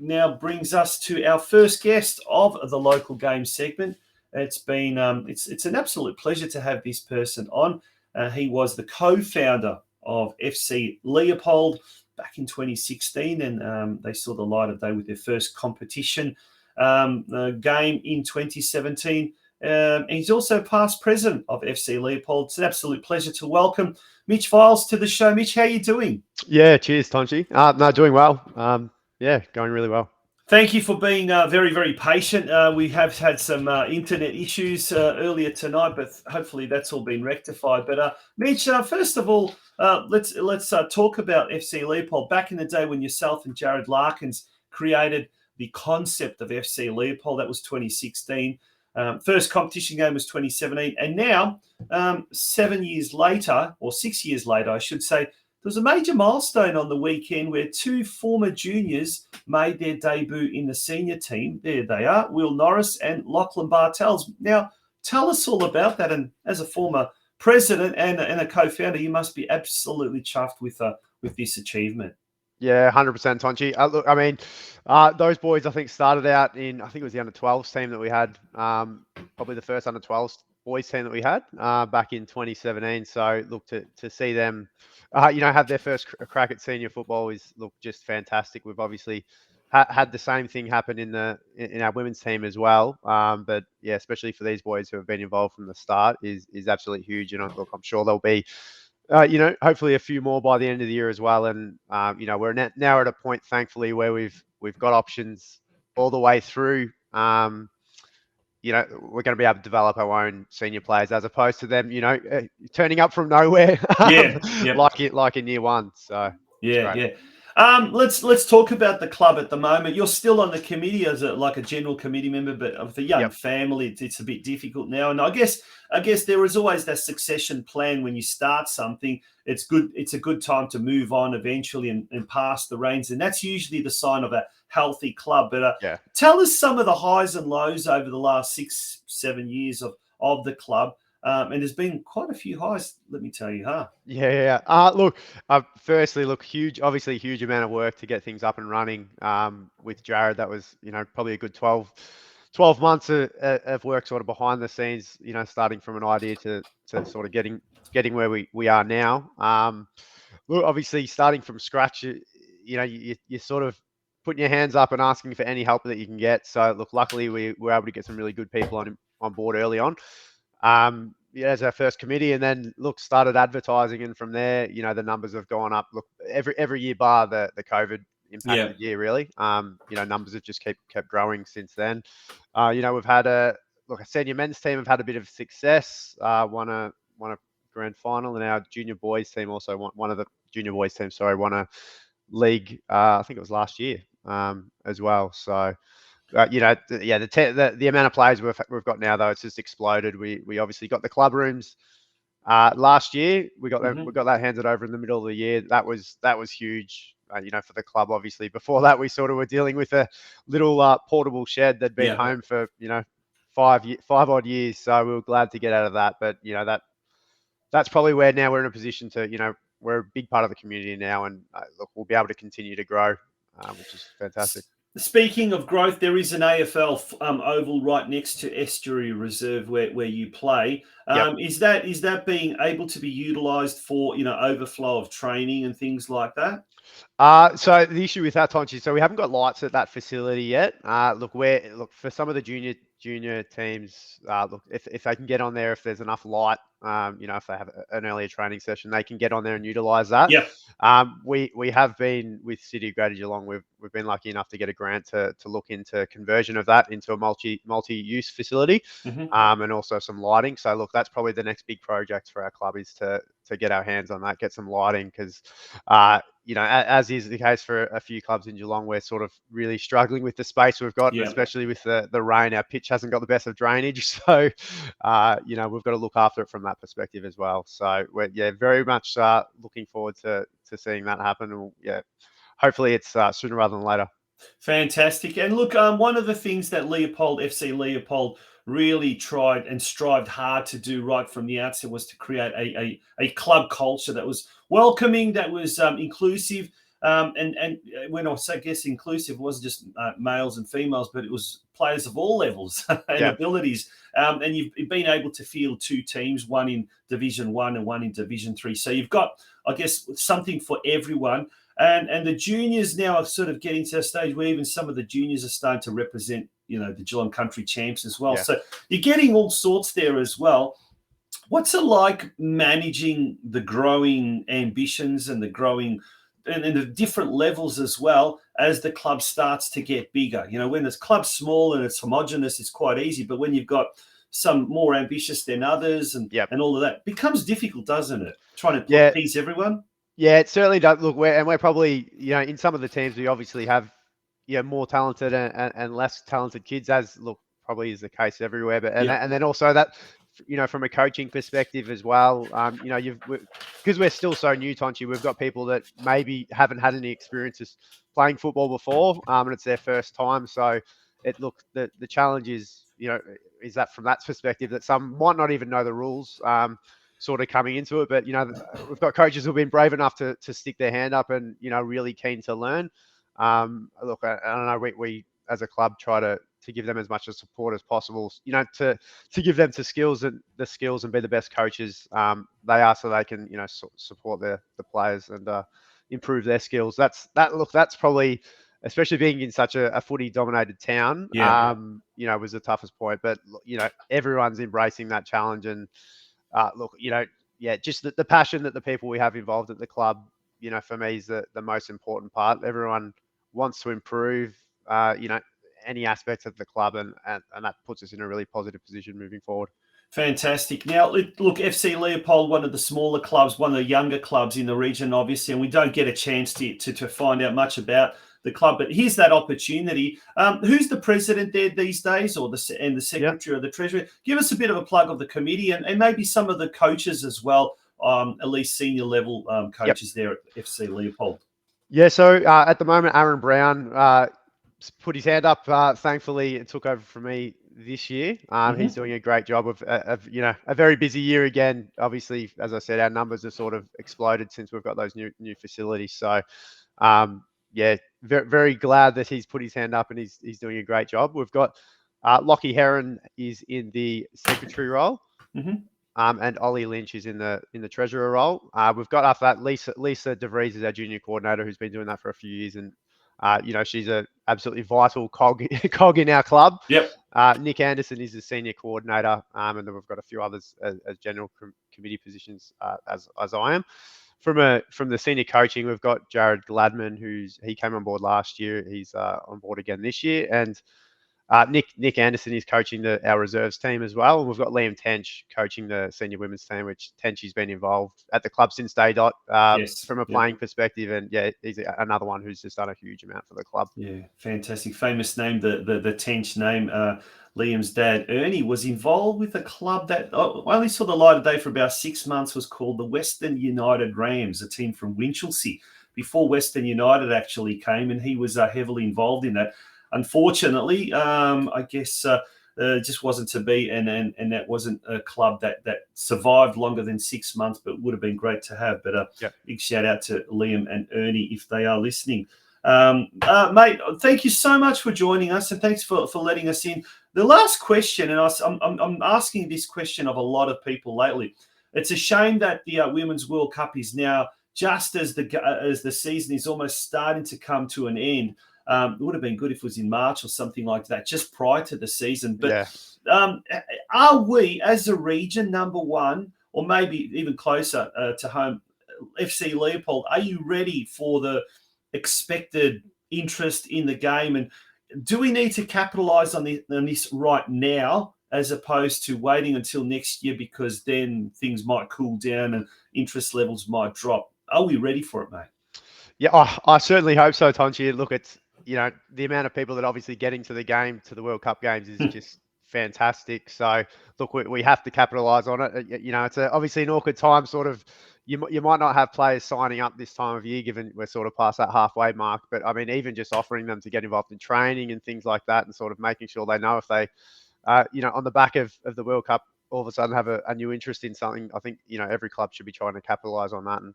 now brings us to our first guest of the local game segment. It's been it's an absolute pleasure to have this person on. He was the co-founder of FC Leopold back in 2016, and they saw the light of day with their first competition game in 2017. He's also past president of FC Leopold. It's an absolute pleasure to welcome Mitch Viles to the show. Mitch, how are you doing? Yeah, cheers, Tonchi. No, doing well. Yeah, going really well. Thank you for being very, very patient. We have had some internet issues earlier tonight, but hopefully that's all been rectified. But Mitch, first of all, let's talk about FC Leopold. Back in the day when yourself and Jared Larkins created the concept of FC Leopold, that was 2016. First competition game was 2017. And now, 7 years later, or 6 years later, I should say, there was a major milestone on the weekend where two former juniors made their debut in the senior team. There they are, Will Norris and Lachlan Bartels. Now, tell us all about that. And as a former president and a co-founder, you must be absolutely chuffed with this achievement. Yeah, 100%, Tonchi. Look, I mean, those boys, I think, started out in, I think it was the under-12s team that we had, probably the first under-12s boys team that we had back in 2017. So, look, to see them, have their first crack at senior football is, look, just fantastic. We've obviously had the same thing happen in our women's team as well. But, yeah, especially for these boys who have been involved from the start is absolutely huge. And, look, I'm sure there'll be hopefully a few more by the end of the year as well. And, we're now at a point, thankfully, where we've got options all the way through. We're going to be able to develop our own senior players as opposed to them, turning up from nowhere, like in year one. So yeah. Let's talk about the club at the moment. You're still on the committee as a general committee member, but of the young family, it's a bit difficult now. And I guess there is always that succession plan when you start something. It's good. It's a good time to move on eventually and pass the reins, and that's usually the sign of a healthy club. But tell us some of the highs and lows over the last 6-7 years of the club. And there's been quite a few highs, let me tell you, huh? Yeah. Firstly, obviously a huge amount of work to get things up and running. With Jared, that was, probably a good 12 months of work sort of behind the scenes, starting from an idea to sort of getting where we are now. Look, obviously starting from scratch, you're sort of putting your hands up and asking for any help that you can get. So look, luckily we were able to get some really good people on board early on. As our first committee, and then started advertising, and from there, the numbers have gone up. Look, every year bar the COVID impacted year, really. Numbers have just kept growing since then. We've had a senior men's team have had a bit of success. Won a grand final, and our junior boys team also won a league. I think it was last year as well. So. The amount of players we've got now, though, it's just exploded. We obviously got the club rooms last year. We got that handed over in the middle of the year. That was huge, for the club. Obviously, before that, we sort of were dealing with a little portable shed that'd been home for 5 odd years. So we were glad to get out of that. But that's probably where now we're in a position to we're a big part of the community now, and we'll be able to continue to grow, which is fantastic. Speaking of growth, there is an AFL oval right next to Estuary Reserve where you play. Is that being able to be utilised for overflow of training and things like that? So the issue with that, Tonchi, so we haven't got lights at that facility yet. For some of the junior teams, if they can get on there, if there's enough light, if they have an earlier training session, they can get on there and utilise that. We have been with City of Greater Geelong. We've been lucky enough to get a grant to look into conversion of that into a multi-use facility, and also some lighting. So look, that's probably the next big project for our club is to get our hands on that, get some lighting, because as is the case for a few clubs in Geelong, we're sort of really struggling with the space we've got, especially with the rain. Our pitch hasn't got the best of drainage, so we've got to look after it from that perspective as well. So we're very much looking forward to seeing that happen. And hopefully it's sooner rather than later. Fantastic. And look, one of the things that FC Leopold really tried and strived hard to do right from the outset was to create a club culture that was welcoming, that was inclusive. And when I say guess inclusive, it wasn't just males and females, but it was players of all levels and abilities. And you've been able to field two teams, one in Division 1 and one in Division 3. So you've got, I guess, something for everyone. And the juniors now are sort of getting to a stage where even some of the juniors are starting to represent, the Geelong Country Champs as well. So you're getting all sorts there as well. What's it like managing the growing ambitions and the growing and the different levels as well as the club starts to get bigger? When the club's small and it's homogenous, it's quite easy. But when you've got some more ambitious than others and all of that, it becomes difficult, doesn't it? Trying to please everyone. Yeah, it certainly does. Look, we're probably, in some of the teams, we obviously have, more talented and less talented kids, as probably is the case everywhere. But and then also that, from a coaching perspective as well, because we're still so new, Tonchi, we've got people that maybe haven't had any experiences playing football before, and it's their first time. So the challenge is, is that from that perspective that some might not even know the rules, sort of coming into it. But, we've got coaches who've been brave enough to stick their hand up and, really keen to learn. I don't know, we as a club try to give them as much support as possible, to give them the skills and be the best coaches they are, so they can, support the players and improve their skills. That's probably, especially being in such a footy dominated town, was the toughest point. But, everyone's embracing that challenge. And just the passion that the people we have involved at the club, for me is the most important part. Everyone wants to improve, any aspects of the club, and that puts us in a really positive position moving forward. Fantastic. Now, look, FC Leopold, one of the smaller clubs, one of the younger clubs in the region, obviously, and we don't get a chance to find out much about the club, but here's that opportunity. Who's the president there these days, or the secretary or the treasurer? Give us a bit of a plug of the committee and maybe some of the coaches as well, at least senior level coaches there at FC Leopold. Yeah, so at the moment, Aaron Brown put his hand up. Thankfully, it took over from me this year. He's doing a great job of a very busy year again. Obviously, as I said, our numbers have sort of exploded since we've got those new facilities. So, very, very glad that he's put his hand up and he's doing a great job. We've got Lockie Heron is in the secretary role. And Ollie Lynch is in the treasurer role. We've got after that Lisa DeVries is our junior coordinator, who's been doing that for a few years, and she's a absolutely vital cog in our club. Nick Anderson is the senior coordinator, and then we've got a few others as general committee positions, as I am. From the senior coaching, we've got Jared Gladman, he came on board last year. He's on board again this year, and Nick Anderson is coaching our reserves team as well. And we've got Liam Tench coaching the senior women's team, which Tench's been involved at the club since day dot from a playing perspective. And he's another one who's just done a huge amount for the club. Yeah, fantastic. Famous name, the Tench name. Liam's dad, Ernie, was involved with a club that only saw the light of day for about 6 months, was called the Western United Rams, a team from Winchelsea, before Western United actually came, and he was heavily involved in that. Unfortunately, I guess just wasn't to be, and that wasn't a club that survived longer than 6 months, but would have been great to have. But big shout out to Liam and Ernie if they are listening. Mate, thank you so much for joining us, and thanks for letting us in. The last question, and I'm asking this question of a lot of people lately. It's a shame that the Women's World Cup is now, just as the season is almost starting to come to an end. It would have been good if it was in March or something like that, just prior to the season. But are we, as a region, number one, or maybe even closer to home, FC Leopold, are you ready for the expected interest in the game? And do we need to capitalise on this right now, as opposed to waiting until next year, because then things might cool down and interest levels might drop? Are we ready for it, mate? Yeah, I certainly hope so, Tonchi. Look, it's the amount of people that obviously getting to the World Cup games is just fantastic. So look, we have to capitalise on it. It's obviously an awkward time. Sort of, you might not have players signing up this time of year, given we're sort of past that halfway mark. But I mean, even just offering them to get involved in training and things like that, and sort of making sure they know if they, on the back of the World Cup, all of a sudden have a new interest in something. I think every club should be trying to capitalise on that. And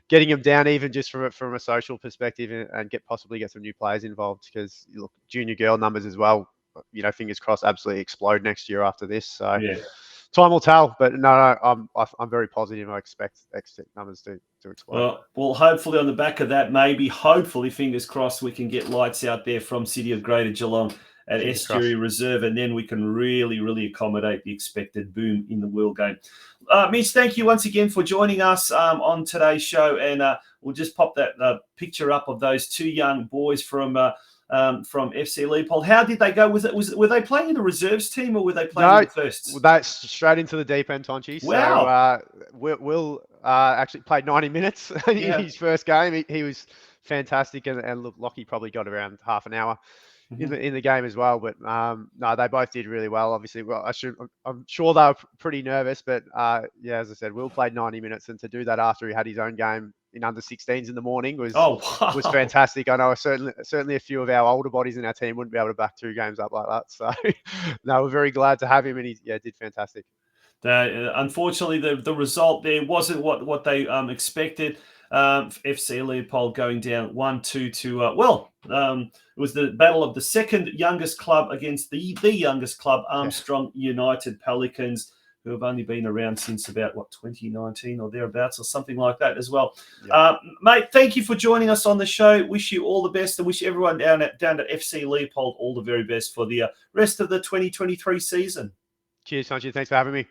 getting them down even just from a social perspective and possibly get some new players involved, because look, junior girl numbers as well, fingers crossed, absolutely explode next year after this. So Yeah. time will tell, but no, I'm very positive. I expect numbers to explode. Well, hopefully on the back of that, hopefully, fingers crossed, we can get lights out there from City of Greater Geelong at Fingers Estuary crossed. Reserve, and then we can really, really accommodate the expected boom in the World Game. Mitch, thank you once again for joining us on today's show, and we'll just pop that picture up of those two young boys from FC Leopold. How did they go? Were they playing in the reserves team, or were they playing in the firsts? Well, that's straight into the deep end, Tonchi. Wow. So Will actually played 90 minutes in his first game. He was fantastic, and look, Lockie probably got around half an hour in the game as well. But no, they both did really well. Obviously, I'm sure they were pretty nervous, but yeah, as I said, Will played 90 minutes, and to do that after he had his own game in under 16s in the morning was fantastic. I know certainly a few of our older bodies in our team wouldn't be able to back 2 games up like that. So no, we're very glad to have him, and he did fantastic. Unfortunately, the result there wasn't what they expected. FC Leopold going down 1-2 to it was the battle of the second youngest club against the youngest club, Armstrong United Pelicans, who have only been around since about 2019 or thereabouts, or something like that as well. Yeah. Mate, thank you for joining us on the show. Wish you all the best, and wish everyone down at FC Leopold all the very best for the rest of the 2023 season. Cheers, Sanchi. Thanks for having me.